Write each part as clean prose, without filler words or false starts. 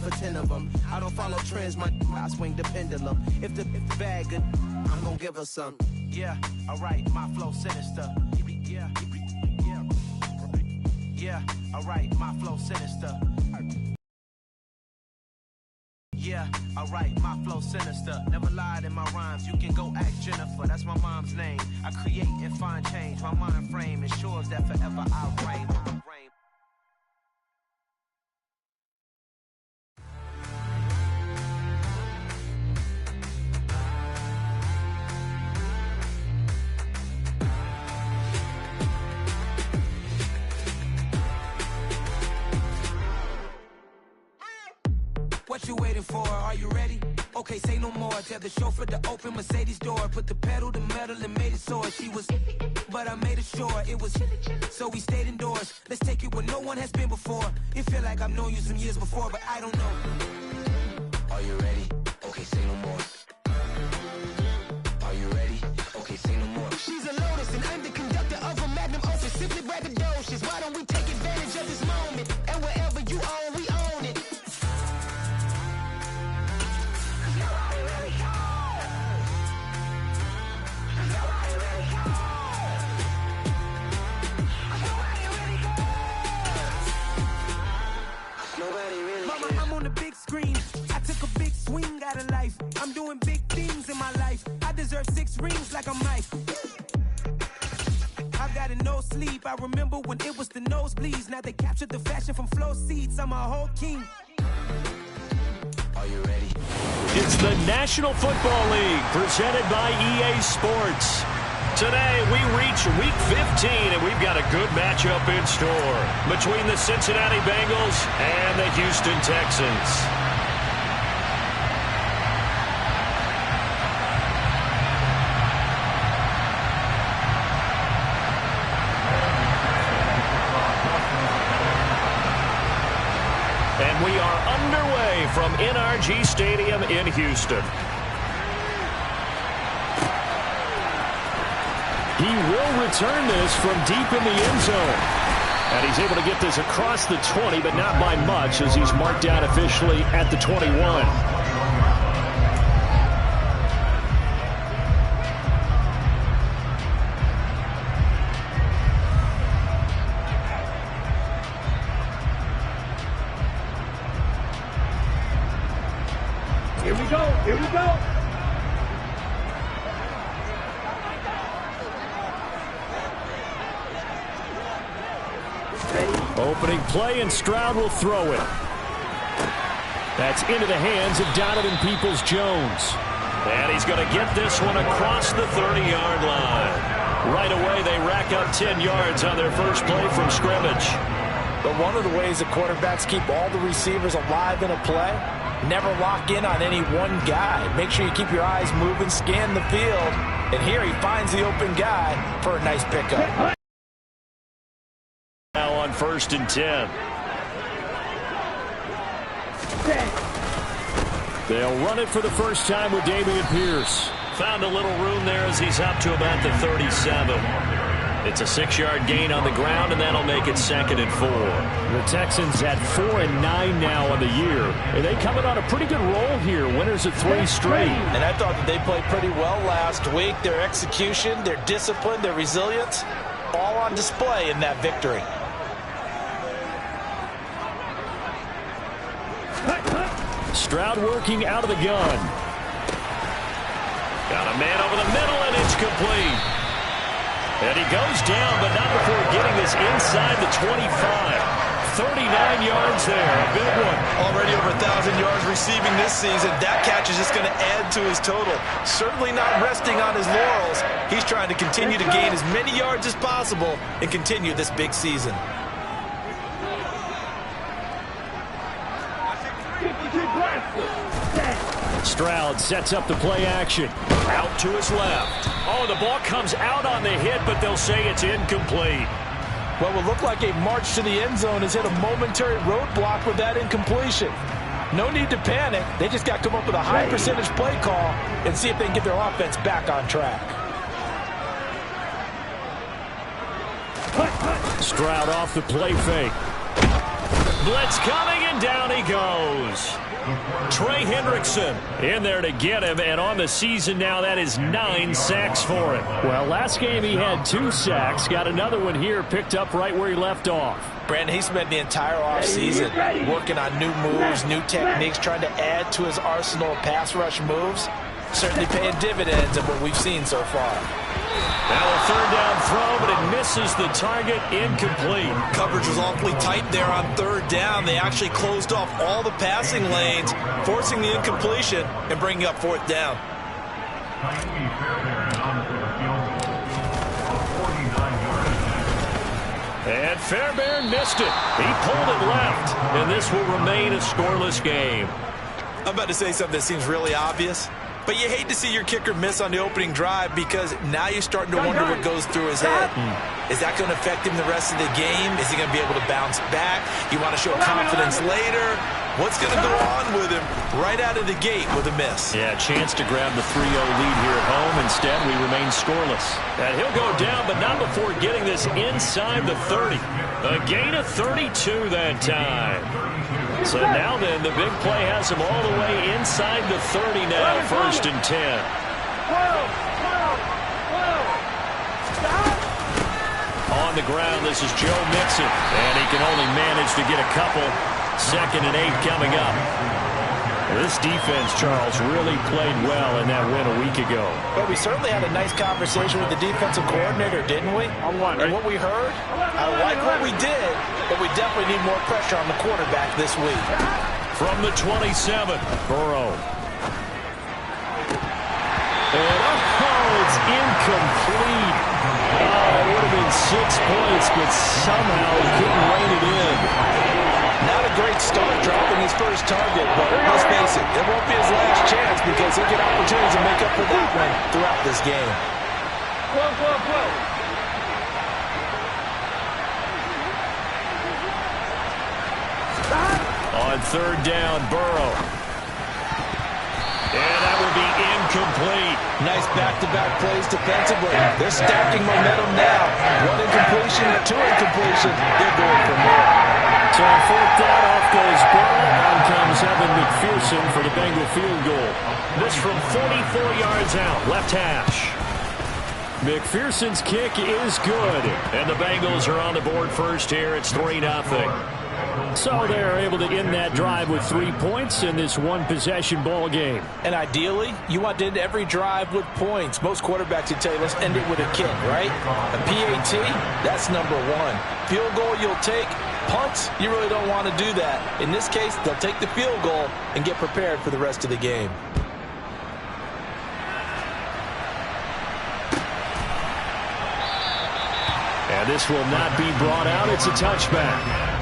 for 10 of them. I don't follow trends, I swing the pendulum. If the bag good, I'm gonna give her some. Yeah, alright, my flow sinister. Yeah, yeah, yeah, alright, my flow sinister. Yeah, alright, my flow sinister. Never lied in my rhymes, you can go ask Jennifer. That's my mom's name. I create and find change. My mind frame ensures that forever I'll reign. What you waiting for? Are you ready? Okay, say no more. Tell the chauffeur to open Mercedes door. Put the pedal to metal and made it soar. She was, but I made it sure it was. So we stayed indoors. Let's take it where no one has been before. It feel like I've known you some years before, but I don't know. Are you ready? Okay, say no more. Are you ready? Okay, say no more. She's a Lotus and I'm the conductor of a Magnum Opus. Simply braggadocious. Why don't we take advantage of this moment? And wherever you own, we own it. Mama, I'm on the big screen. I took a big swing out of life. I'm doing big things in my life. I deserve 6 rings like I'm Mike. I've got no sleep. I remember when it was the nosebleeds. Now they captured the fashion from flow seats. I'm a whole king. Are you ready? It's the National Football League presented by EA Sports. Today, we reach Week 15, and we've got a good matchup in store between the Cincinnati Bengals and the Houston Texans. And we are underway from NRG Stadium in Houston. He will return this from deep in the end zone. And he's able to get this across the 20, but not by much, as he's marked down officially at the 21. Here we go, here we go. Opening play, and Stroud will throw it. That's into the hands of Donovan Peoples-Jones. And he's going to get this one across the 30-yard line. Right away, they rack up 10 yards on their first play from scrimmage. But one of the ways the quarterbacks keep all the receivers alive in a play, never lock in on any one guy. Make sure you keep your eyes moving, scan the field. And here he finds the open guy for a nice pickup. Now on 1st and 10. They'll run it for the first time with Dameon Pierce. Found a little room there as he's up to about the 37. It's a 6-yard gain on the ground, and that'll make it 2nd and 4. The Texans at 4-9 now on the year. And they coming on a pretty good roll here. Winners of 3 straight. And I thought that they played pretty well last week. Their execution, their discipline, their resilience, all on display in that victory. Stroud working out of the gun. Got a man over the middle, and it's complete. And he goes down, but not before getting this inside the 25. 39 yards there, a big one. Already over 1,000 yards receiving this season. That catch is just going to add to his total. Certainly not resting on his laurels. He's trying to continue to gain as many yards as possible and continue this big season. Stroud sets up the play action. Out to his left. Oh, the ball comes out on the hit, but they'll say it's incomplete. What will look like a march to the end zone has hit a momentary roadblock with that incompletion. No need to panic. They just got to come up with a high percentage play call and see if they can get their offense back on track. Stroud off the play fake. Blitz coming, and and down he goes. Trey Hendrickson in there to get him, and on the season now, that is 9 sacks for him. Well, last game he had 2 sacks. Got another one here, picked up right where he left off. Brandon, he spent the entire offseason working on new moves, new techniques, trying to add to his arsenal of pass rush moves. Certainly paying dividends of what we've seen so far. Now a third down throw, but it misses the target, incomplete. Coverage was awfully tight there on third down. They actually closed off all the passing lanes, forcing the incompletion and bringing up fourth down. And Fairbairn missed it. He pulled it left, and this will remain a scoreless game. I'm about to say something that seems really obvious, but you hate to see your kicker miss on the opening drive because now you're starting to wonder what goes through his head. Is that going to affect him the rest of the game? Is he going to be able to bounce back? You want to show confidence later? What's going to go on with him right out of the gate with a miss? Yeah, a chance to grab the 3-0 lead here at home. Instead, we remain scoreless. And he'll go down, but not before getting this inside the 30. A gain of 32 that time. So now then, the big play has him all the way inside the 30 now, 1st and 10. On the ground, this is Joe Mixon, and he can only manage to get a couple. 2nd and 8 coming up. This defense, Charles, really played well in that win a week ago. But we certainly had a nice conversation with the defensive coordinator, didn't we? And what we heard, I like what we did, but we definitely need more pressure on the quarterback this week. From the 27, Burrow. And it's incomplete. Oh, it would have been 6 points, but somehow he couldn't rein it in. Not a great start dropping his first target, but let's face it, it won't be his last chance because he'll get opportunities to make up for that one throughout this game. On 3rd down, Burrow. And that will be incomplete. Nice back-to-back plays defensively. They're stacking momentum now. 1 incompletion, 2 incompletion. They're going from there. So on 4th down, off goes Burrow. On comes Evan McPherson for the Bengal field goal. This from 44 yards out, left hash. McPherson's kick is good. And the Bengals are on the board first here. It's 3-0. So they're able to end that drive with 3 points in this one-possession ball game. And ideally, you want to end every drive with points. Most quarterbacks would tell you, let's end it with a kick, right? A PAT, that's number 1. Field goal you'll take. Punts, you really don't want to do that. In this case, they'll take the field goal and get prepared for the rest of the game. And this will not be brought out. It's a touchback.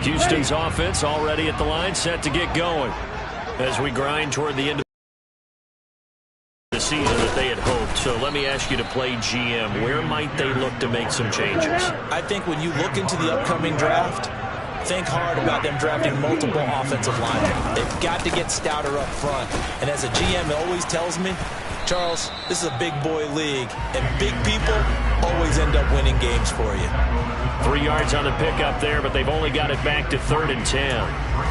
Houston's offense already at the line, set to get going as we grind toward the end of the season that they had hoped. So let me ask you to play GM. Where might they look to make some changes? I think when you look into the upcoming draft, think hard about them drafting multiple offensive linemen. They've got to get stouter up front. And as a GM always tells me, Charles, this is a big boy league, and big people always end up winning games for you. 3 yards on the pickup there, but they've only got it back to 3rd and 10.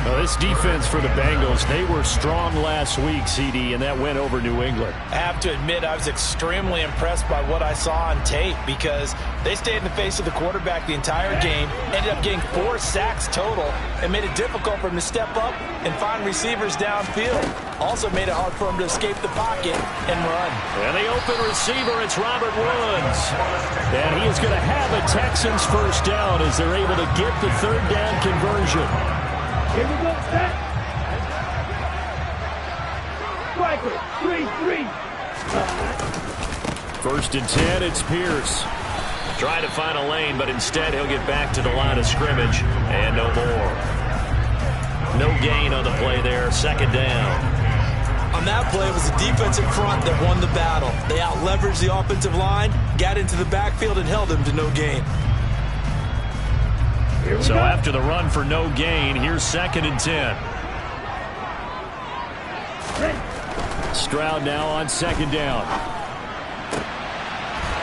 Well, this defense for the Bengals, they were strong last week, CD, and that went over New England. I have to admit, I was extremely impressed by what I saw on tape because they stayed in the face of the quarterback the entire game, ended up getting 4 sacks total, and made it difficult for him to step up and find receivers downfield. Also made it hard for him to escape the pocket and run. And the open receiver, it's Robert Woods. And he is going to have a Texans first down as they're able to get the 3rd down conversion. Here we go, set. Striker, 3-3. 1st and 10, it's Pierce. Trying to find a lane, but instead he'll get back to the line of scrimmage, and no more. No gain on the play there, 2nd down. On that play, it was the defensive front that won the battle. They out-leveraged the offensive line, got into the backfield, and held them to no gain. So after the run for no gain, here's 2nd and 10. Stroud now on second down.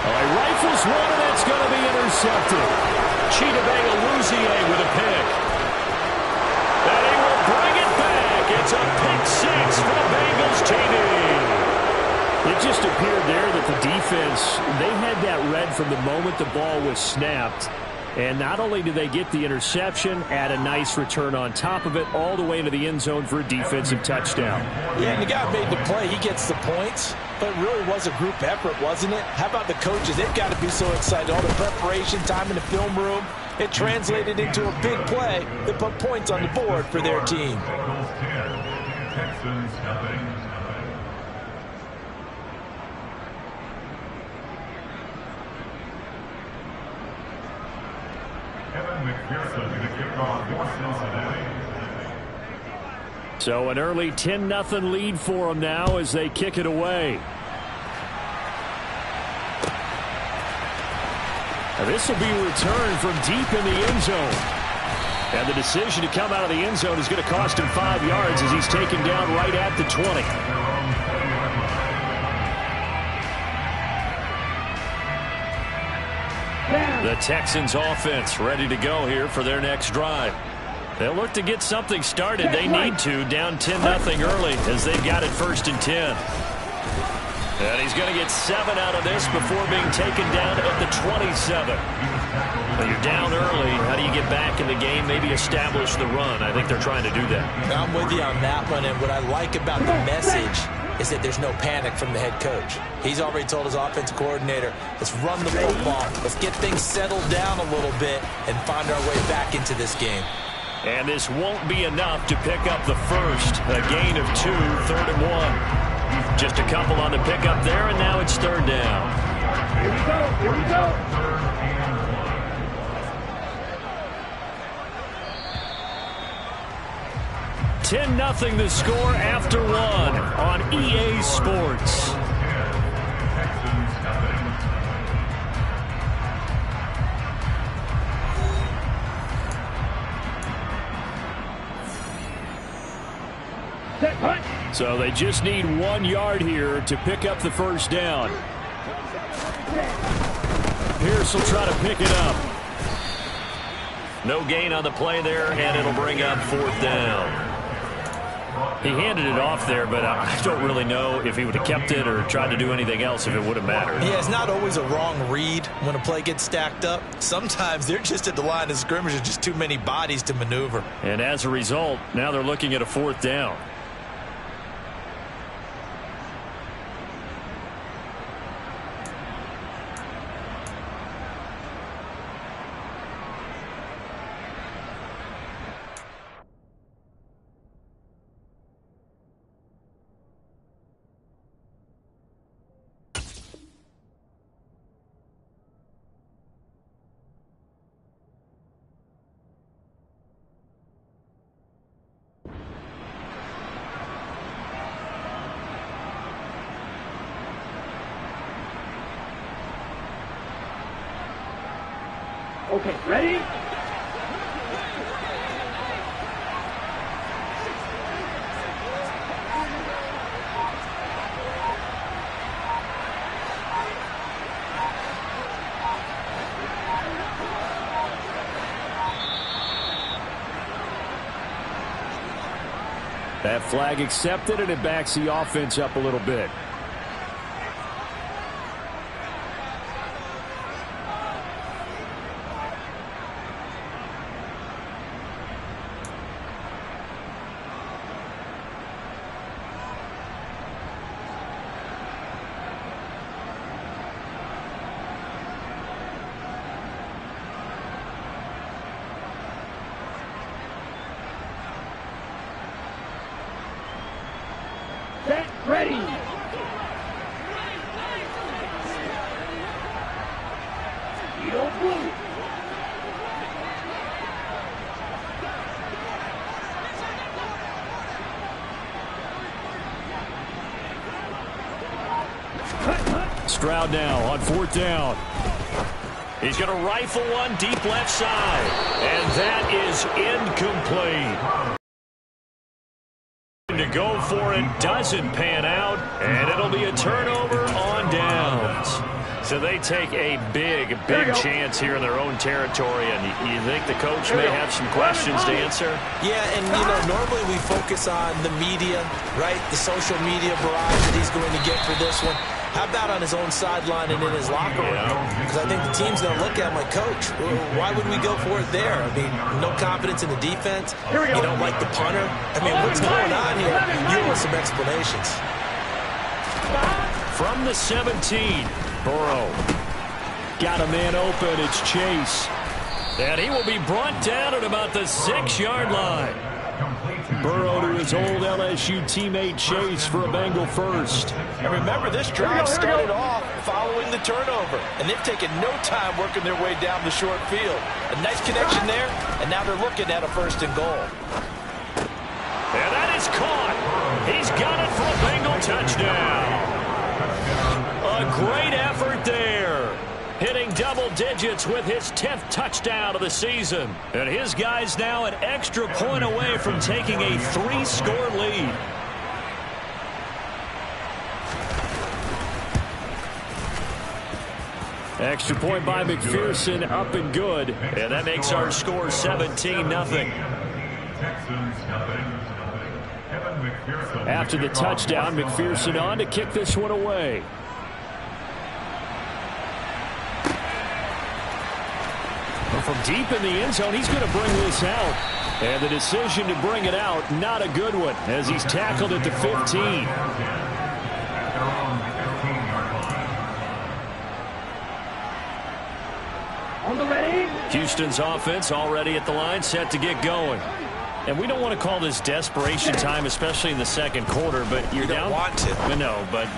Oh, he rifles one, and it's going to be intercepted. Chidobe with a pick. And he will bring it back. It's a pick six for the Bengals, TD. It just appeared there that the defense, they had that read from the moment the ball was snapped. And not only did they get the interception, add a nice return on top of it, all the way into the end zone for a defensive touchdown. Yeah, and the guy made the play. He gets the points. But it really was a group effort, wasn't it? How about the coaches? They've got to be so excited. All the preparation time in the film room, it translated into a big play that put points on the board for their team. So an early 10-0 lead for them now as they kick it away. Now this will be returned from deep in the end zone. And the decision to come out of the end zone is going to cost him 5 yards as he's taken down right at the 20. The Texans offense ready to go here for their next drive. They'll look to get something started. They need to, down 10-0 early as they've got it 1st and 10. And he's going to get 7 out of this before being taken down at the 27. Now you're down early. How do you get back in the game? Maybe establish the run. I think they're trying to do that. I'm with you on that one, and what I like about the message is that there's no panic from the head coach. He's already told his offensive coordinator, let's run the football. Let's get things settled down a little bit and find our way back into this game. And this won't be enough to pick up the first. A gain of 2, 3rd and 1. Just a couple on the pickup there, and now it's 3rd down. Here we go. Here we go. 10-0 the score after 1 on EA Sports. So they just need 1 yard here to pick up the first down. Pierce will try to pick it up. No gain on the play there, and it'll bring up 4th down. He handed it off there, but I don't really know if he would have kept it or tried to do anything else if it would have mattered. Yeah, it's not always a wrong read when a play gets stacked up. Sometimes they're just at the line of scrimmage. There's just too many bodies to maneuver. And as a result, now they're looking at a 4th down. Okay, ready? That flag accepted, and it backs the offense up a little bit. Set, ready. You don't move. Stroud now on 4th down. He's going to rifle one deep left side. And that is incomplete. To go for it, doesn't pan out, and it'll be a turnover on downs. So they take a big chance here in their own territory, and you think the coach may have some questions to answer? Yeah, and, you know, normally we focus on the media, right, the social media barrage that he's going to get for this one. How about on his own sideline and in his locker room? Because I think the team's going to look at him like, Coach, why would we go for it there? I mean, no confidence in the defense. You don't like the punter. I mean, what's going on here? You want some explanations. From the 17, Burrow. Got a man open. It's Chase. And he will be brought down at about the 6-yard line. Burrow to his old LSU teammate Chase for a Bengal first. And remember, this drive started off following the turnover, and they've taken no time working their way down the short field. A nice connection there, and now they're looking at a 1st and goal. And that is caught. He's got it for a Bengal touchdown. A great effort there. Hitting double digits with his 10th touchdown of the season. And his guy's now an extra point away from taking a 3-score lead. Extra point by McPherson, up and good. And that makes our score 17-0. After the touchdown, McPherson on to kick this one away. From deep in the end zone, he's going to bring this out. And the decision to bring it out, not a good one, as he's tackled at the 15. On the ready. Houston's offense already at the line, set to get going. And we don't want to call this desperation time, especially in the second quarter, but you're down. You don't want to. No, but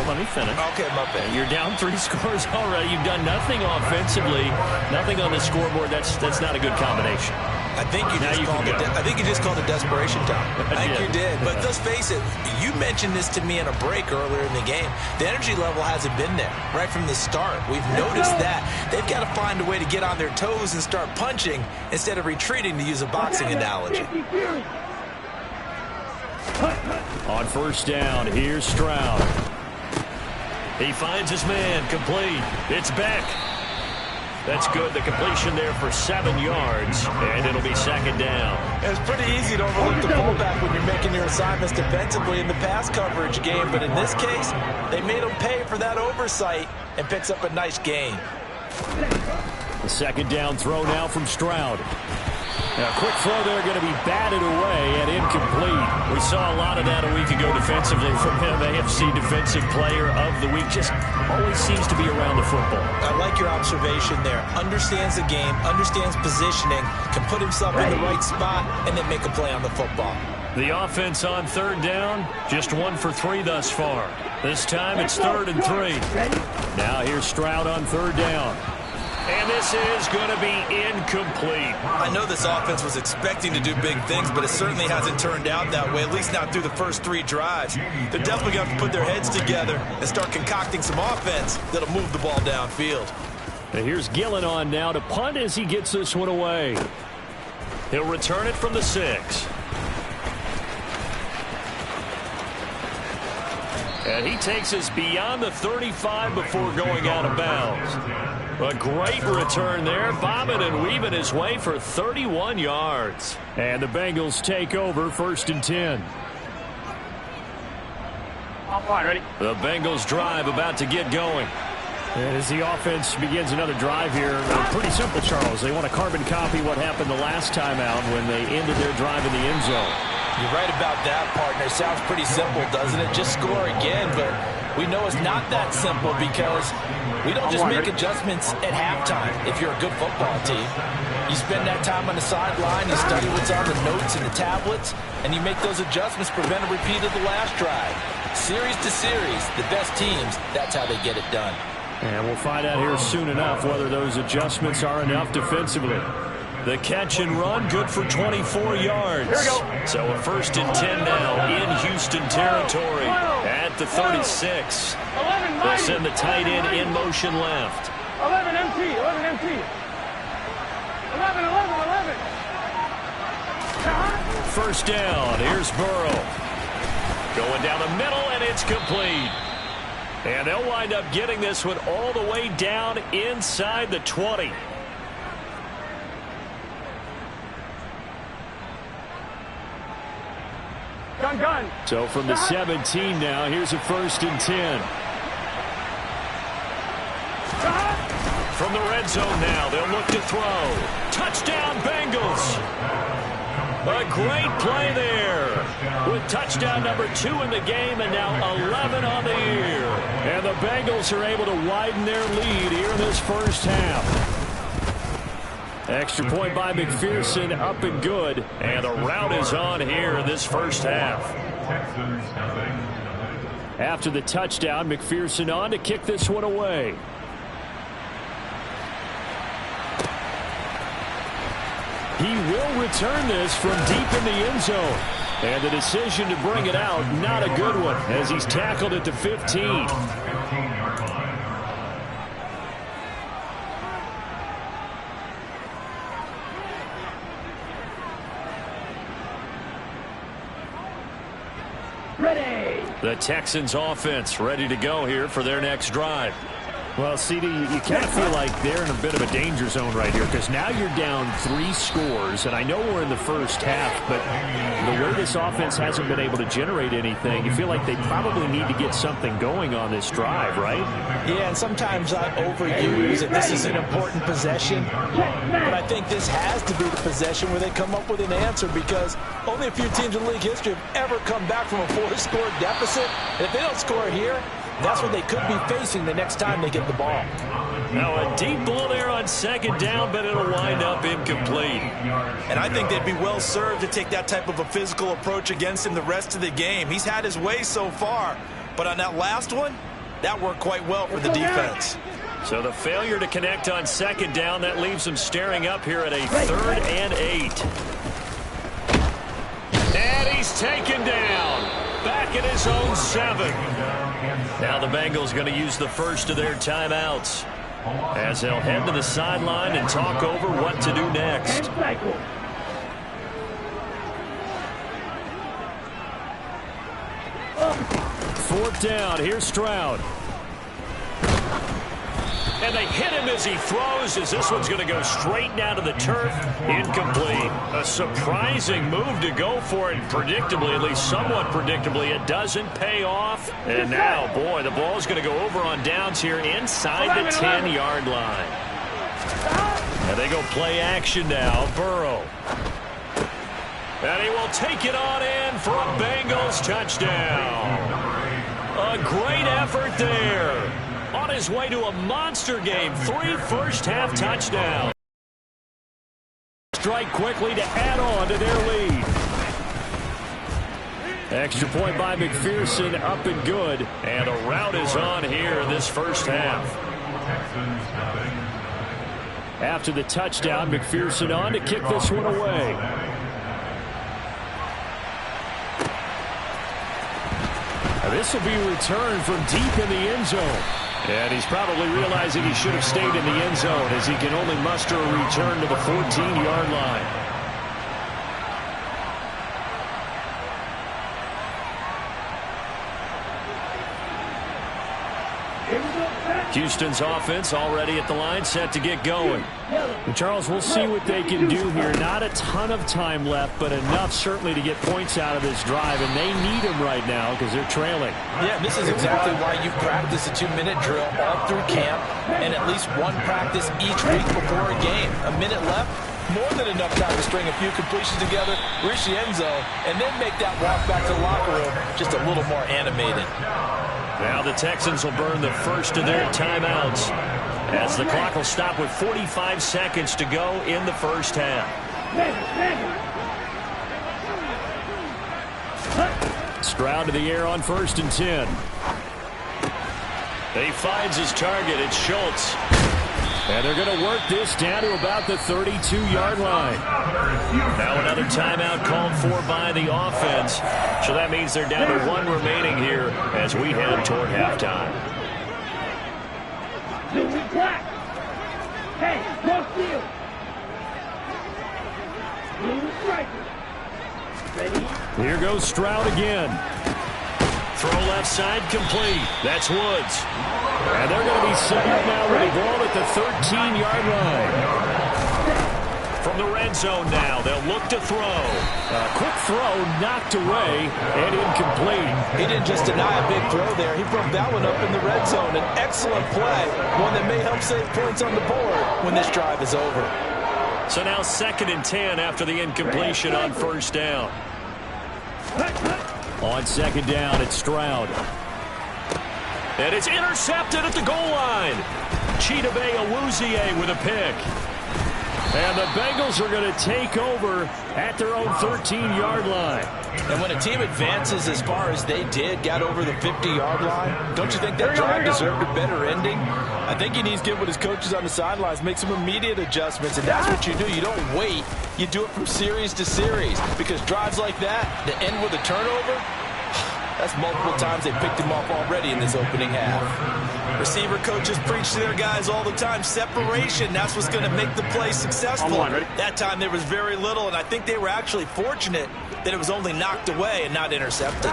let me finish. Okay, my bad. You're down 3 scores already. You've done nothing offensively, nothing on the scoreboard. That's not a good combination. I think you just called it desperation time. I think you did. But let's face it, you mentioned this to me in a break earlier in the game. The energy level hasn't been there right from the start. We've noticed that. They've got to find a way to get on their toes and start punching instead of retreating, to use a boxing analogy. On 1st down, here's Stroud. He finds his man, complete. It's Beck. That's good. The completion there for 7 yards, and it'll be 2nd down. It's pretty easy to overlook the fullback when you're making your assignments defensively in the pass coverage game, but in this case, they made him pay for that oversight and picks up a nice gain. The 2nd down throw now from Stroud. Now, a quick throw there, going to be batted away and incomplete. We saw a lot of that a week ago defensively from him. AFC Defensive Player of the Week. Just always seems to be around the football. I like your observation there. Understands the game, understands positioning, can put himself in the right spot, and then make a play on the football. The offense on 3rd down, just 1 for 3 thus far. This time it's 3rd and 3. Now here's Stroud on 3rd down. And this is going to be incomplete. I know this offense was expecting to do big things, but it certainly hasn't turned out that way, at least not through the first 3 drives. They're definitely going to have to put their heads together and start concocting some offense that'll move the ball downfield. And here's Gillen on now to punt as he gets this one away. He'll return it from the 6. And he takes us beyond the 35 before going out of bounds. A great return there, bobbing and weaving his way for 31 yards. And the Bengals take over 1st and 10. Ready? The Bengals drive about to get going. And as the offense begins another drive here, pretty simple, Charles. They want to carbon copy what happened the last time out when they ended their drive in the end zone. You're right about that, partner. Sounds pretty simple, doesn't it? Just score again, but we know it's not that simple because we don't just make adjustments at halftime if you're a good football team. You spend that time on the sideline, you study what's on the notes and the tablets, and you make those adjustments, prevent a repeat of the last drive. Series to series, the best teams, that's how they get it done. And we'll find out here soon enough whether those adjustments are enough defensively. The catch and run, good for 24 yards. Here we go. So a 1st and 10 now in Houston territory at the 36. They'll send the tight end in motion left. 11 MT, 11 MT. 11, 11, 11. 1st down, here's Burrow. Going down the middle, and it's complete. And they'll wind up getting this one all the way down inside the 20. Gun. So from the 17 now, here's a 1st and 10. From the red zone now, they'll look to throw. Touchdown, Bengals. A great play there. With touchdown number 2 in the game and now 11 on the year. And the Bengals are able to widen their lead here in this first half. Extra point by McPherson, up and good. And the rout is on here in this first half. After the touchdown, McPherson on to kick this one away. He will return this from deep in the end zone. And the decision to bring it out, not a good one, as he's tackled at the 15. Ready. The Texans offense ready to go here for their next drive. Well, CD, you kind of feel like they're in a bit of a danger zone right here because now you're down 3 scores, and I know we're in the first half, but the way this offense hasn't been able to generate anything, you feel like they probably need to get something going on this drive, right? Yeah, and sometimes I overuse it. This is an important possession, but I think this has to be the possession where they come up with an answer because only a few teams in league history have ever come back from a 4-score deficit, and if they don't score here, that's what they could be facing the next time they get the ball. Now a deep ball there on 2nd down, but it'll wind up incomplete. And I think they'd be well served to take that type of a physical approach against him the rest of the game. He's had his way so far, but on that last one, that worked quite well for the defense. So the failure to connect on 2nd down, that leaves him staring up here at a 3rd and 8. And he's taken down. Back at his own 7. Now the Bengals going to use the first of their timeouts as they'll head to the sideline and talk over what to do next. 4th down. Here's Stroud. And they hit him as he throws, as this one's going to go straight down to the turf. Incomplete. A surprising move to go for it. Predictably, at least somewhat predictably, it doesn't pay off. And now, boy, the ball's going to go over on downs here inside the 10-yard line. And they go play action now. Burrow. And he will take it on in for a Bengals touchdown. A great effort there. On his way to a monster game, 3 first-half touchdowns. Strike quickly to add on to their lead. Extra point by McPherson, up and good. And a rout is on here in this first half. After the touchdown, McPherson on to kick this one away. Now this will be returned from deep in the end zone. And he's probably realizing he should have stayed in the end zone as he can only muster a return to the 14-yard line. Houston's offense already at the line, set to get going. And Charles, we'll see what they can do here. Not a ton of time left, but enough certainly to get points out of this drive, and they need them right now because they're trailing. Yeah, this is exactly why you practice a 2-minute drill all through camp and at least one practice each week before a game. A minute left, more than enough time to string a few completions together, reach the end zone, and then make that walk back to the locker room just a little more animated. Now the Texans will burn the first of their timeouts as the clock will stop with 45 seconds to go in the first half. Stroud to the air on 1st and 10. He finds his target. It's Schultz. And they're going to work this down to about the 32-yard line. Now another timeout called for by the offense. So that means they're down to 1 remaining here as we head toward halftime. Hey, no steal. Ready? Here goes Stroud again. Throw left side complete. That's Woods. And they're going to be set up now with the ball at the 13-yard line. From the red zone now, they'll look to throw. A quick throw knocked away and incomplete. He didn't just deny a big throw there. He broke that one up in the red zone. An excellent play, one that may help save points on the board when this drive is over. So now 2nd and 10 after the incompletion on first down. On 2nd down, it's Stroud. And it's intercepted at the goal line. Chidobe Awuzie with a pick. And the Bengals are going to take over at their own 13-yard line. And when a team advances as far as they did, got over the 50-yard line, don't you think that drive deserved a better ending? I think he needs to get with his coaches on the sidelines, make some immediate adjustments, and that's what you do. You don't wait. You do it from series to series, because drives like that end with a turnover, that's multiple times they picked him off already in this opening half. Receiver coaches preach to their guys all the time. Separation, that's what's going to make the play successful. That time there was very little, and I think they were actually fortunate that it was only knocked away and not intercepted.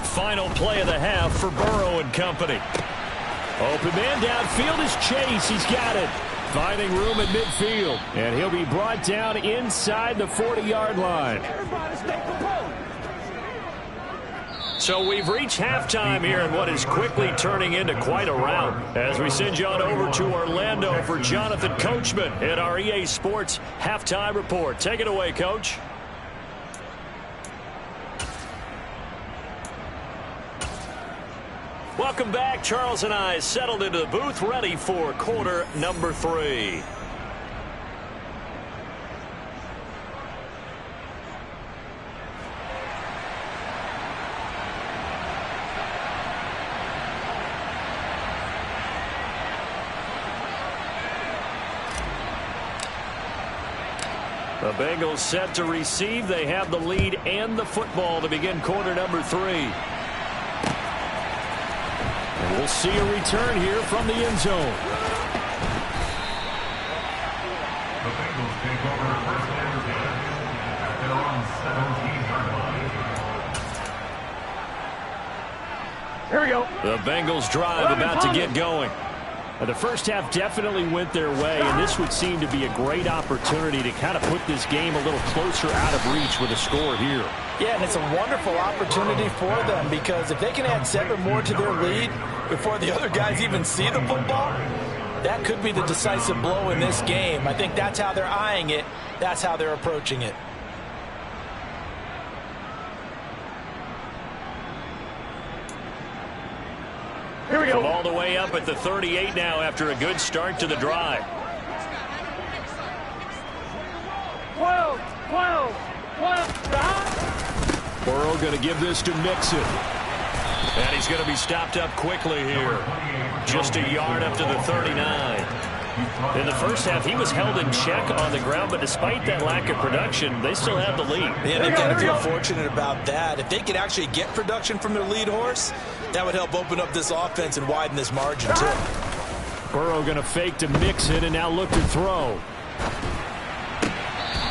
Final play of the half for Burrow and company. Open man downfield is Chase. He's got it. Finding room at midfield. And he'll be brought down inside the 40-yard line. Everybody stay composed. So we've reached halftime here in what is quickly turning into quite a rout. As we send you on over to Orlando for Jonathan Coachman at our EA Sports Halftime Report. Take it away, Coach. Welcome back. Charles and I settled into the booth, ready for quarter number 3. The Bengals set to receive. They have the lead and the football to begin quarter number 3. And we'll see a return here from the end zone. The Bengals take over first and 10 at their own 17-yard line. Here we go. The Bengals drive about to get going. The first half definitely went their way, and this would seem to be a great opportunity to kind of put this game a little closer out of reach with a score here. Yeah, and it's a wonderful opportunity for them, because if they can add 7 more to their lead before the other guys even see the football, that could be the decisive blow in this game. I think that's how they're eyeing it. That's how they're approaching it. Here we go. From all the way up at the 38 now after a good start to the drive. 12. Burrow going to give this to Mixon. And he's going to be stopped up quickly here. Just a yard up to the 39. In the first half, he was held in check on the ground, but despite that lack of production, they still have the lead. Yeah, they've got to feel fortunate about that. If they could actually get production from their lead horse, that would help open up this offense and widen this margin, too. Burrow going to fake to Mixon and now look to throw.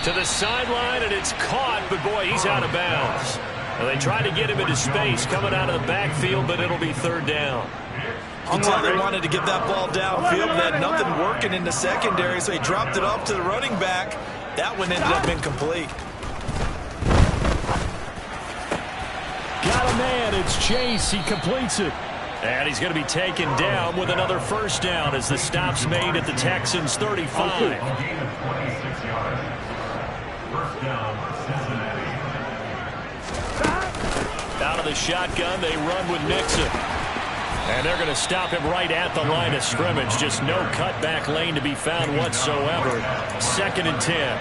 To the sideline, and it's caught, but boy, he's out of bounds. Well, they tried to get him into space coming out of the backfield, but it'll be 3rd down. You can tell they wanted to get that ball downfield, but they had nothing working in the secondary, so he dropped it off to the running back. That one ended up incomplete. Got a man, it's Chase, he completes it. And he's going to be taken down with another first down as the stop's made at the Texans' 35. Gain of 26 yards. First down, Cincinnati. Out of the shotgun, they run with Mixon. And they're going to stop him right at the line of scrimmage. Just no cutback lane to be found whatsoever. 2nd and 10.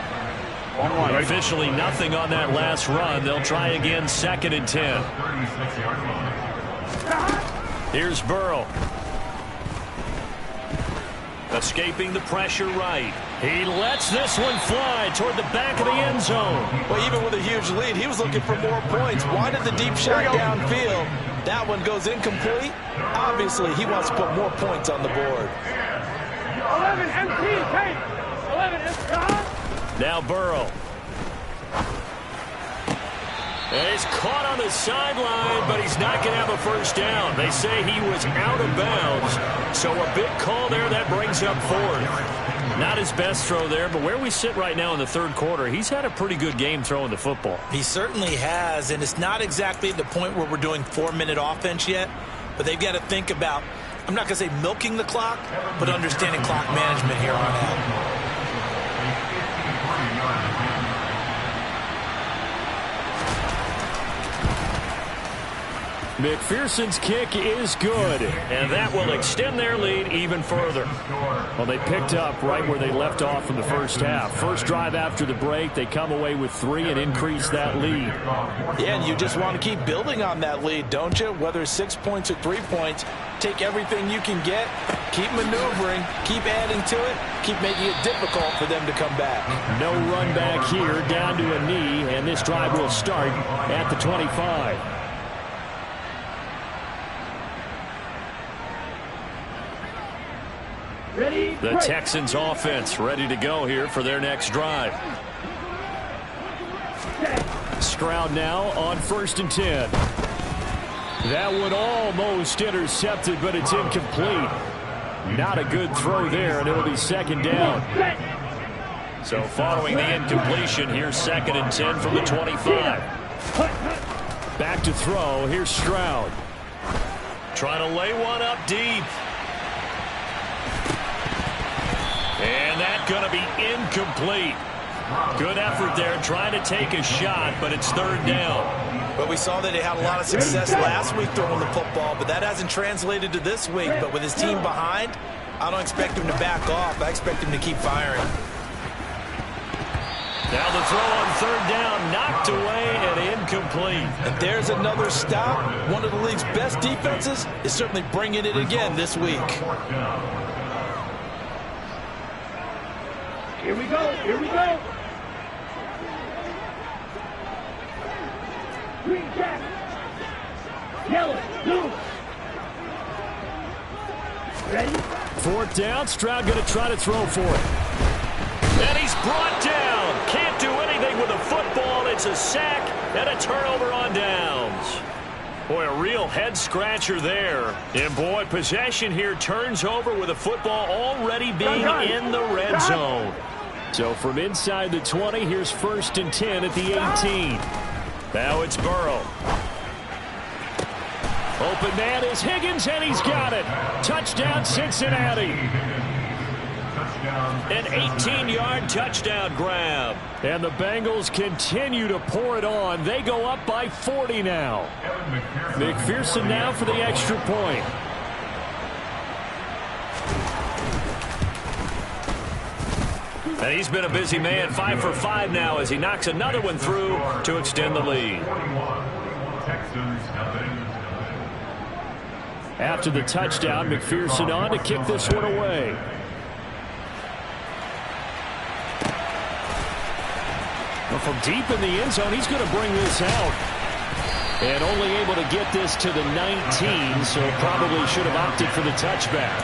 Officially nothing on that last run. They'll try again, 2nd and 10. Here's Burrow. Escaping the pressure right. He lets this one fly toward the back of the end zone. Well, even with a huge lead, he was looking for more points. Wanted the deep shot downfield. That one goes incomplete. Obviously, he wants to put more points on the board. 11 empty, Kate. 11 empty. Now Burrow. And he's caught on the sideline, but he's not going to have a first down. They say he was out of bounds. So a big call there. That brings up fourth. Not his best throw there, but where we sit right now in the third quarter, he's had a pretty good game throwing the football. He certainly has, and it's not exactly at the point where we're doing 4-minute offense yet, but they've got to think about, I'm not going to say milking the clock, but understanding clock management here on out. McPherson's kick is good, and that will extend their lead even further. Well, they picked up right where they left off in the first half. First drive after the break, they come away with 3 and increase that lead. Yeah, and you just want to keep building on that lead, don't you? Whether it's 6 points or 3 points, take everything you can get, keep maneuvering, keep adding to it, keep making it difficult for them to come back. No run back here, down to a knee, and this drive will start at the 25. The Texans offense ready to go here for their next drive. Stroud now on 1st and 10. That one almost intercepted, but it's incomplete. Not a good throw there, and it'll be 2nd down. So following the incompletion, here's 2nd and 10 from the 25. Back to throw. Here's Stroud. Trying to lay one up deep. And that's going to be incomplete. Good effort there trying to take a shot, but it's 3rd down. But we saw that he had a lot of success last week throwing the football, but that hasn't translated to this week. But with his team behind, I don't expect him to back off. I expect him to keep firing. Now the throw on 3rd down, knocked away and incomplete. And there's another stop. One of the league's best defenses is certainly bringing it again this week. Here we go. Here we go. Green jack. Yellow. Blue. Ready? 4th down. Stroud going to try to throw for it. And he's brought down. Can't do anything with the football. It's a sack and a turnover on downs. Boy, a real head-scratcher there. And, boy, possession here turns over with the football already being in the red zone. So from inside the 20, here's 1st and 10 at the 18. Now it's Burrow. Open man is Higgins, and he's got it. Touchdown, Cincinnati. An 18-yard touchdown grab. And the Bengals continue to pour it on. They go up by 40 now. McPherson now for the extra point. And he's been a busy man, 5 for 5 now as he knocks another one through to extend the lead. After the touchdown, McPherson on to kick this one away. Well, from deep in the end zone, he's going to bring this out. And only able to get this to the 19, so probably should have opted for the touchback.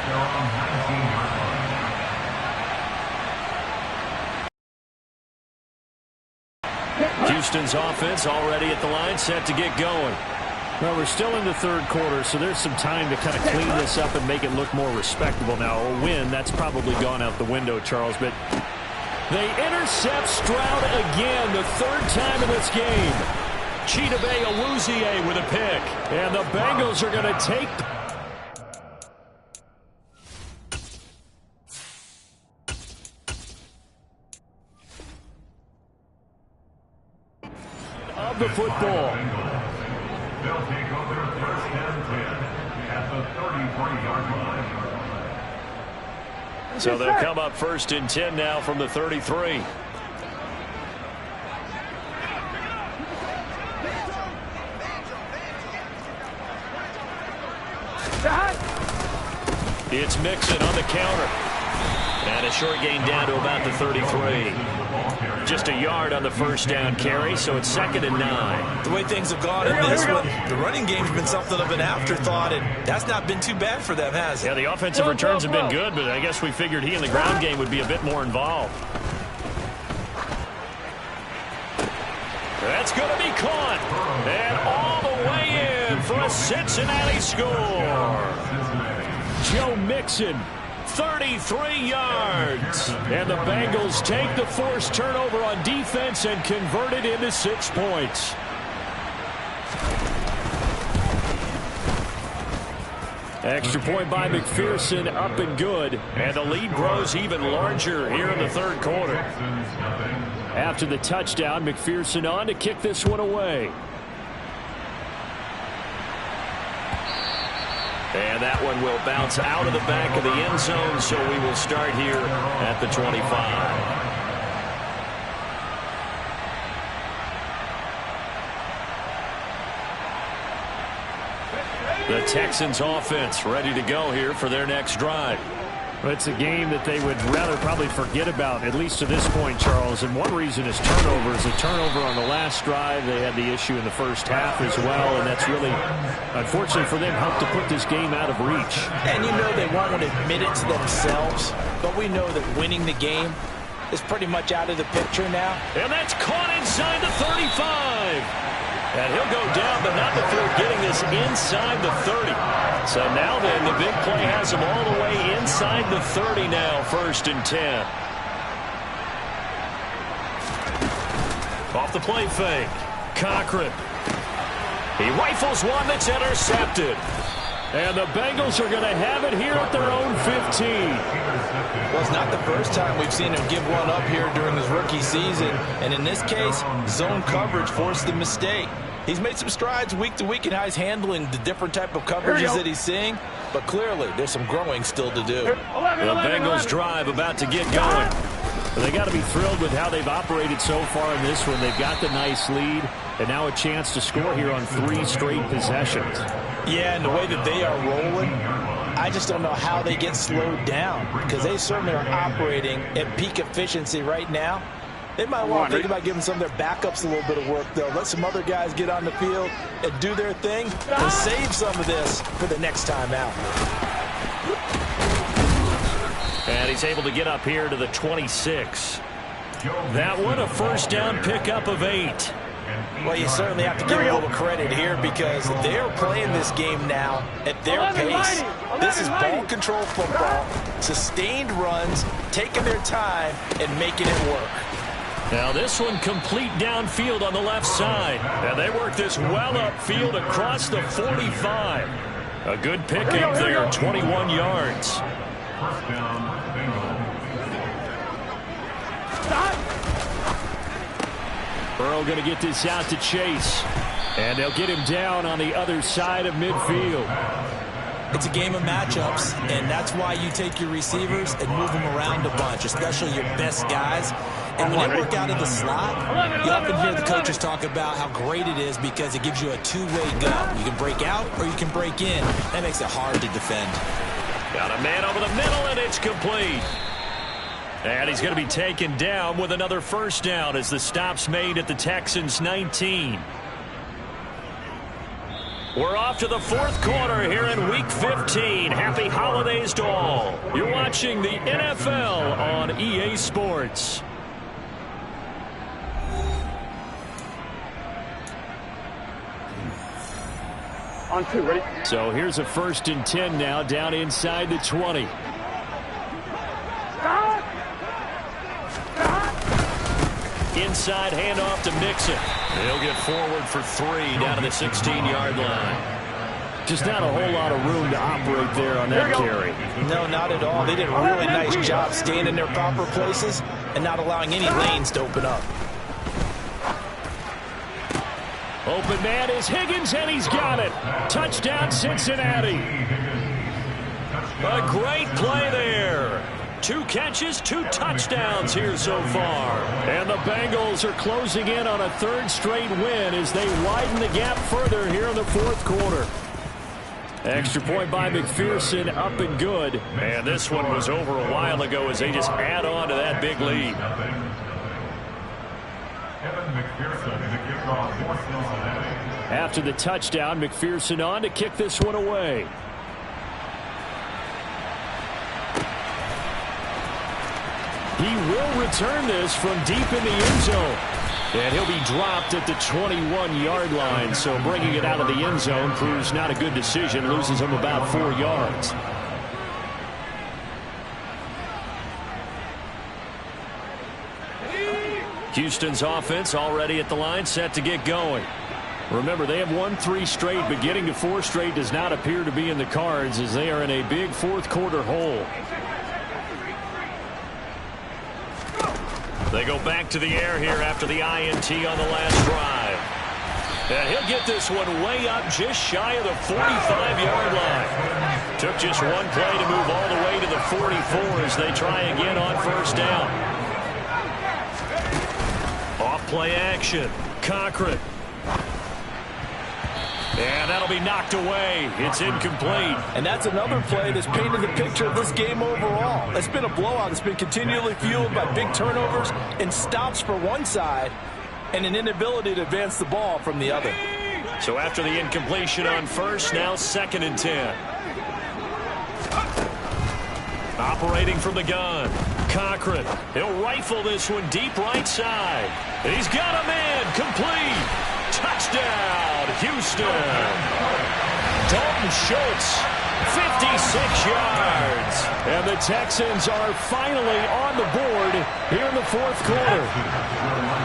Houston's offense already at the line, set to get going. Well, we're still in the 3rd quarter, so there's some time to kind of clean this up and make it look more respectable now. A win, that's probably gone out the window, Charles, but they intercept Stroud again, the 3rd time in this game. Chidobe Awuzie with a pick, and the Bengals are going to take of the football. They'll take over 1st and 10 at the 33-yard line. So they'll come up 1st and 10 now from the 33. It's Mixon on the counter. And a short gain down to about the 33. Just a yard on the 1st down carry, so it's 2nd and 9. The way things have gone in this one, the running game's been something of an afterthought, and that's not been too bad for them, has it? Yeah, the offensive returns have been good, but I guess we figured he in the ground game would be a bit more involved. That's It's going to be caught. And all the way in for a Cincinnati score. Joe Mixon, 33 yards. And the Bengals take the forced turnover on defense and convert it into 6 points. Extra point by McPherson, up and good. And the lead grows even larger here in the third quarter. After the touchdown, McPherson on to kick this one away. And that one will bounce out of the back of the end zone, so we will start here at the 25. The Texans offense ready to go here for their next drive. Well, it's a game that they would rather probably forget about, at least to this point, Charles. And one reason is turnovers. A turnover on the last drive. They had the issue in the first half as well, and that's really, unfortunately for them, helped to put this game out of reach. And you know they won't admit it to themselves, but we know that winning the game is pretty much out of the picture now. And that's caught inside the 35. And he'll go down, but not before getting this inside the 30. So now then, the big play has him all the way inside the 30 now, 1st and 10. Off the play fake. Cochran. He rifles one that's intercepted. And the Bengals are going to have it here at their own 15. Well, it's not the first time we've seen him give one up here during his rookie season. And in this case, zone coverage forced the mistake. He's made some strides week to week in how he's handling the different type of coverages that he's seeing. But clearly, there's some growing still to do. The Bengals drive about to get going. Well, they got to be thrilled with how they've operated so far in this one. They've got the nice lead, and now a chance to score here on 3 straight possessions. Yeah, and the way that they are rolling, I just don't know how they get slowed down, because they certainly are operating at peak efficiency right now. They might want to think about giving some of their backups a little bit of work, though. Let some other guys get on the field and do their thing and save some of this for the next time out. And he's able to get up here to the 26. That one, a first down pickup of 8. Well, you certainly have to give a little credit here because they're playing this game now at their pace. This is ball control football, sustained runs, taking their time and making it work. Now this one complete downfield on the left side. And they work this well upfield across the 45. A good pickup there, 21 yards. First down, Bengals. Burrow going to get this out to Chase. And they'll get him down on the other side of midfield. It's a game of matchups, and that's why you take your receivers and move them around a bunch, especially your best guys. And when they work out of the slot, you often hear the coaches talk about how great it is because it gives you a two-way go. You can break out or you can break in. That makes it hard to defend. Got a man over the middle, and it's complete. And he's going to be taken down with another first down as the stop's made at the Texans' 19. We're off to the 4th quarter here in Week 15. Happy holidays to all. You're watching the NFL on EA Sports. On 2, ready? So here's a 1st and 10 now, down inside the 20. Inside handoff to Mixon. He'll get forward for 3 down to the 16-yard line. Just not a whole lot of room to operate there on that carry. No, not at all. They did a really nice job staying in their proper places and not allowing any lanes to open up. Open man is Higgins, and he's got it. Touchdown, Cincinnati. A great play there. 2 catches, 2 touchdowns here so far. And the Bengals are closing in on a 3rd straight win as they widen the gap further here in the 4th quarter. Extra point by McPherson, up and good. And this one was over a while ago as they just add on to that big lead. After the touchdown, McPherson on to kick this one away. He will return this from deep in the end zone. And he'll be dropped at the 21-yard line, so bringing it out of the end zone proves not a good decision, loses him about 4 yards. Houston's offense already at the line, set to get going. Remember, they have won 3 straight, but getting to 4 straight does not appear to be in the cards as they are in a big fourth-quarter hole. They go back to the air here after the INT on the last drive. And he'll get this one way up just shy of the 45-yard line. Took just one play to move all the way to the 44 as they try again on first down. Off play action. Cochran. And that'll be knocked away. It's incomplete. And that's another play that's painted the picture of this game overall. It's been a blowout. It's been continually fueled by big turnovers and stops for one side and an inability to advance the ball from the other. So after the incompletion on first, now 2nd and 10. Operating from the gun. Cochran. He'll rifle this one deep right side. And he's got a man. Complete. Touchdown, Houston. Dalton Schultz, 56 yards. And the Texans are finally on the board here in the fourth quarter.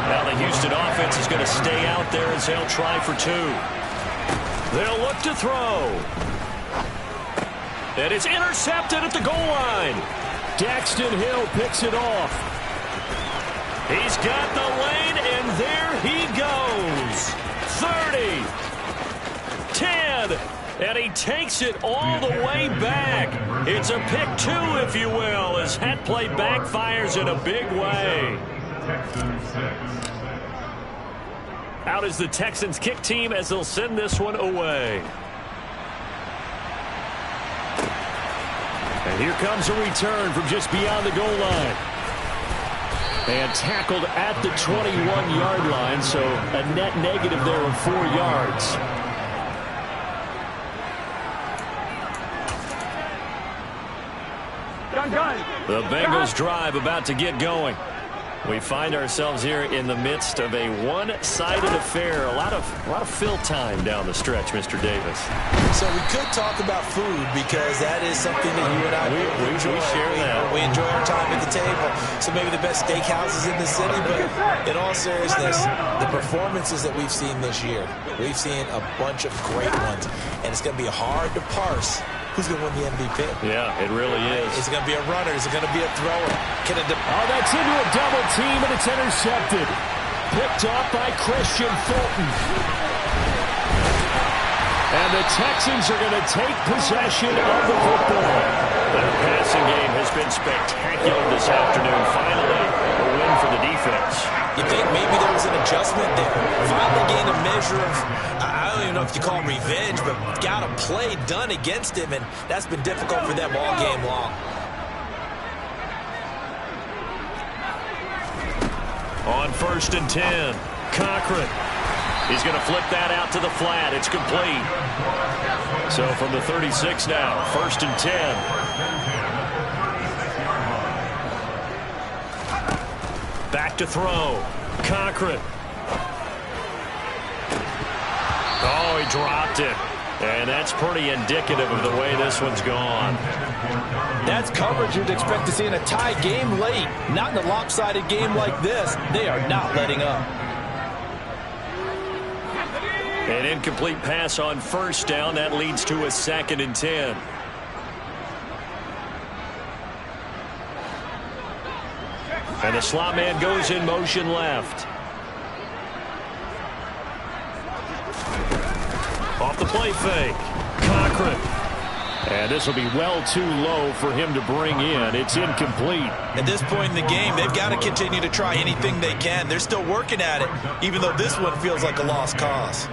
Now the Houston offense is going to stay out there as they'll try for 2. They'll look to throw. And it's intercepted at the goal line. Daxton Hill picks it off. He's got the lane, and there he goes. 30, 10, and he takes it all the way back. It's a pick 2, if you will, as that play backfires in a big way. Out is the Texans kick team as they'll send this one away. And here comes a return from just beyond the goal line. And tackled at the 21-yard line, so a net negative there of 4 yards. The Bengals drive about to get going. We find ourselves here in the midst of a one-sided affair. A lot of fill time down the stretch, Mr. Davis. So we could talk about food because that is something that you and I enjoy. We share that. We enjoy our time at the table. So maybe the best steakhouses in the city, but in all seriousness, the performances that we've seen this year, we've seen a bunch of great ones, and it's going to be hard to parse who's going to win the MVP. Yeah, it really is. Is it going to be a runner? Is it going to be a thrower? That's into a double team, and it's intercepted. Picked off by Christian Fulton. And the Texans are going to take possession of the football. Their passing game has been spectacular this afternoon. Finally, a win for the defense. You think maybe there was an adjustment there. Finally gained a measure of, I don't even know if you call it revenge, but got a play done against him, and that's been difficult for them all game long. On 1st and 10, Cochran. He's going to flip that out to the flat. It's complete. So from the 36 now, 1st and 10. Back to throw. Cochran. Oh, he dropped it. And that's pretty indicative of the way this one's gone. That's coverage you'd expect to see in a tie game late. Not in a lopsided game like this. They are not letting up. An incomplete pass on first down. That leads to a 2nd and 10. And the slot man goes in motion left. Off the play fake. Cochran. And this will be well too low for him to bring in. It's incomplete. At this point in the game, they've got to continue to try anything they can. They're still working at it, even though this one feels like a lost cause.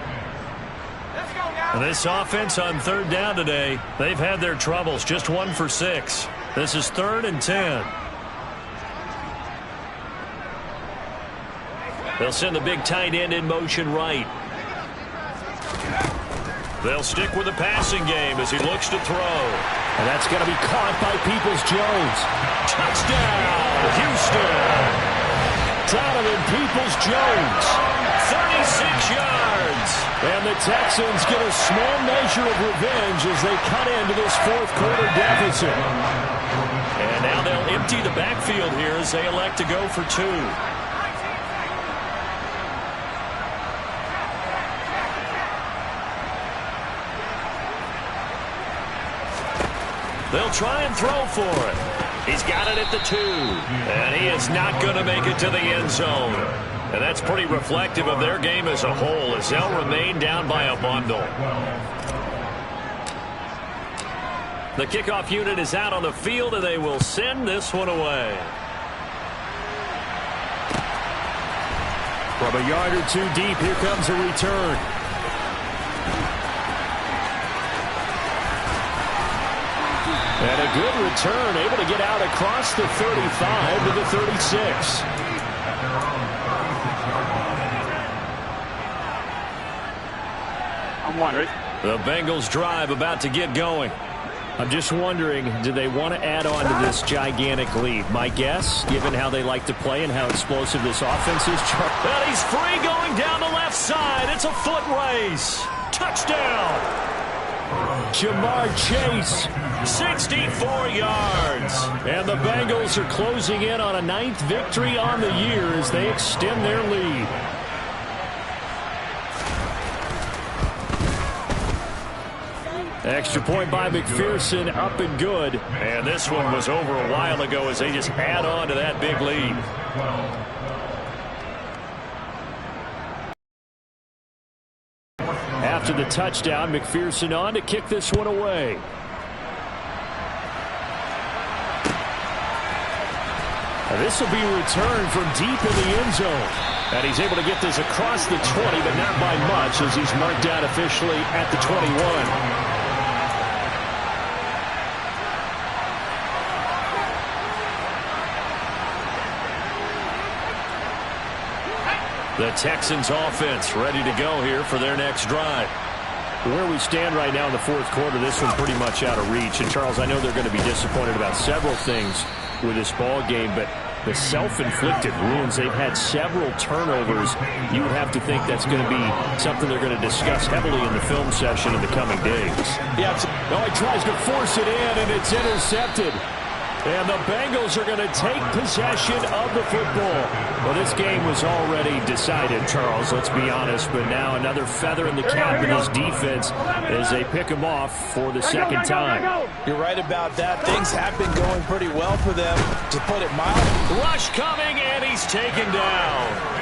And this offense on 3rd down today, they've had their troubles. Just 1 for 6. This is 3rd and 10. They'll send the big tight end in motion right. They'll stick with the passing game as he looks to throw. And that's going to be caught by Peoples-Jones. Touchdown, Houston. Donovan Peoples-Jones. 36 yards. And the Texans get a small measure of revenge as they cut into this fourth quarter deficit. And now they'll empty the backfield here as they elect to go for two. They'll try and throw for it. He's got it at the 2. And he is not going to make it to the end zone. And that's pretty reflective of their game as a whole as they'll remain down by a bundle. The kickoff unit is out on the field, and they will send this one away. From a yard or two deep, here comes a return. And a good return, able to get out across the 35 to the 36. I'm wondering. The Bengals drive about to get going. I'm just wondering, do they want to add on to this gigantic lead? My guess, given how they like to play and how explosive this offense is, well, he's free going down the left side. It's a foot race. Touchdown. Jamar Chase. 64 yards. And the Bengals are closing in on a 9th victory on the year as they extend their lead. Extra point by McPherson, up and good. And this one was over a while ago as they just add on to that big lead. After the touchdown, McPherson on to kick this one away. And this will be returned from deep in the end zone. And he's able to get this across the 20, but not by much as he's marked out officially at the 21. The Texans offense ready to go here for their next drive. Where we stand right now in the fourth quarter, this one pretty much out of reach. And, Charles, I know they're going to be disappointed about several things with this ball game, but the self-inflicted wounds, they've had several turnovers. You would have to think that's going to be something they're going to discuss heavily in the film session in the coming days. Yeah, oh, he tries to force it in, and it's intercepted. And the Bengals are going to take possession of the football. Well, this game was already decided, Charles, let's be honest. But now another feather in the cap of this defense as they pick him off for the second time. You're right about that. Things have been going pretty well for them, to put it mildly. Rush coming, and he's taken down.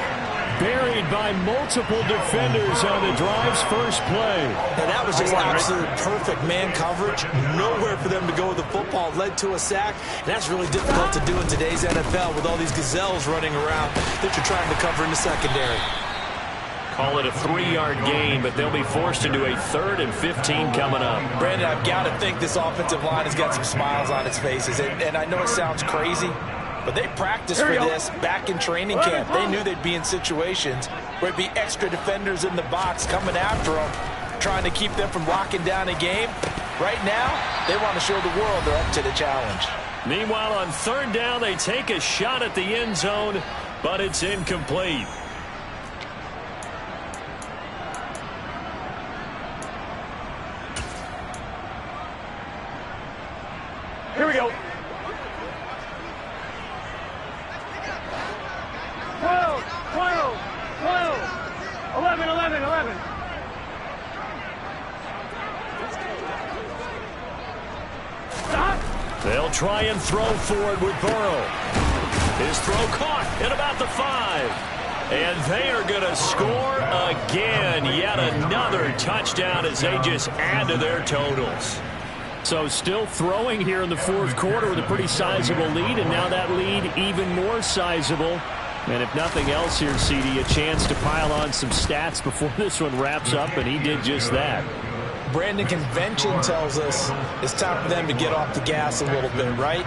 Buried by multiple defenders on the drive's first play. And that was just absolute perfect man coverage. Nowhere for them to go with the football. Led to a sack. And that's really difficult to do in today's NFL with all these gazelles running around that you're trying to cover in the secondary. Call it a 3-yard gain, but they'll be forced into a 3rd and 15 coming up. Brandon, I've got to think this offensive line has got some smiles on its faces. And I know it sounds crazy, but they practiced for this back in training camp. They knew they'd be in situations where it'd be extra defenders in the box coming after them, trying to keep them from locking down a game. Right now, they want to show the world they're up to the challenge. Meanwhile, on 3rd down, they take a shot at the end zone, but it's incomplete. Here we go. 12, 12, 12, 11, 11, 11. Stop. They'll try and throw forward with Burrow. His throw caught at about the 5. And they are going to score again. Yet another touchdown as they just add to their totals. So still throwing here in the fourth quarter with a pretty sizable lead, and now that lead even more sizable. And if nothing else here, CD, a chance to pile on some stats before this one wraps up, and he did just that. Brandon, convention tells us it's time for them to get off the gas a little bit, right?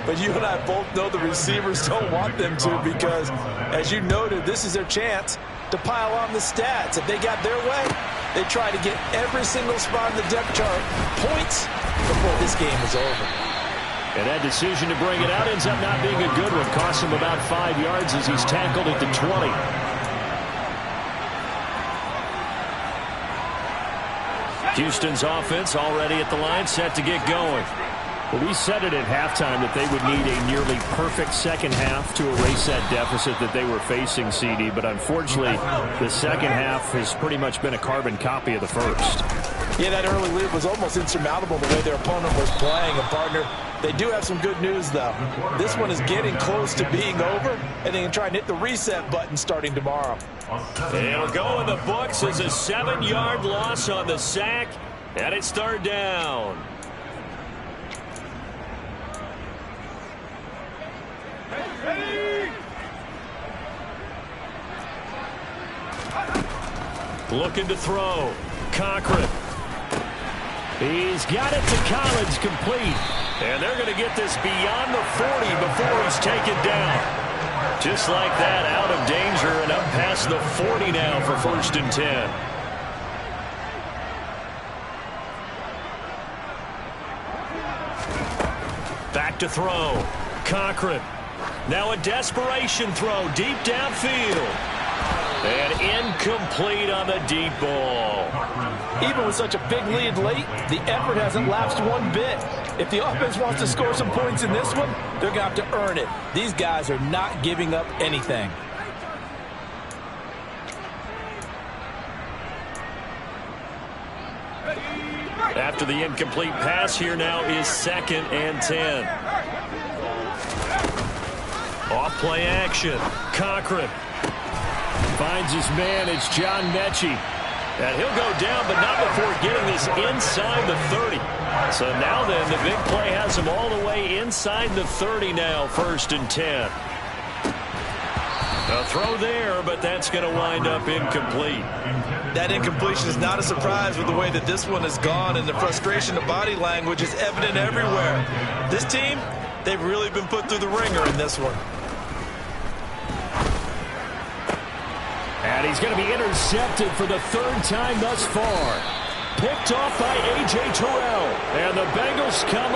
But you and I both know the receivers don't want them to because, as you noted, this is their chance to pile on the stats. If they got their way, they try to get every single spot in the depth chart points before this game is over. And that decision to bring it out ends up not being a good one. Costs him about 5 yards as he's tackled at the 20. Houston's offense already at the line, set to get going. Well, we said it at halftime that they would need a nearly perfect second half to erase that deficit that they were facing, CD. But unfortunately, the second half has pretty much been a carbon copy of the first. Yeah, that early lead was almost insurmountable the way their opponent was playing. And, partner, they do have some good news, though. This one is getting close to being over, and they can try and hit the reset button starting tomorrow. It'll go in the books as a 7-yard loss on the sack, and it's third down. Looking to throw. Cochran. He's got it to Collins, complete. And they're going to get this beyond the 40 before he's taken down. Just like that, out of danger and up past the 40 now for 1st and 10. Back to throw. Cochran. Now a desperation throw deep downfield. And incomplete on the deep ball. Even with such a big lead late, the effort hasn't lapsed one bit. If the offense wants to score some points in this one, they're going to have to earn it. These guys are not giving up anything. After the incomplete pass, here now is 2nd and 10. Off play action. Cochran finds his man. It's John Mechie. And he'll go down, but not before getting this inside the 30. So now then, the big play has him all the way inside the 30 now, 1st and 10. A throw there, but that's going to wind up incomplete. That incompletion is not a surprise with the way that this one has gone, and the frustration of body language is evident everywhere. This team, they've really been put through the ringer in this one. And he's going to be intercepted for the 3rd time thus far. Picked off by A.J. Terrell. And the Bengals come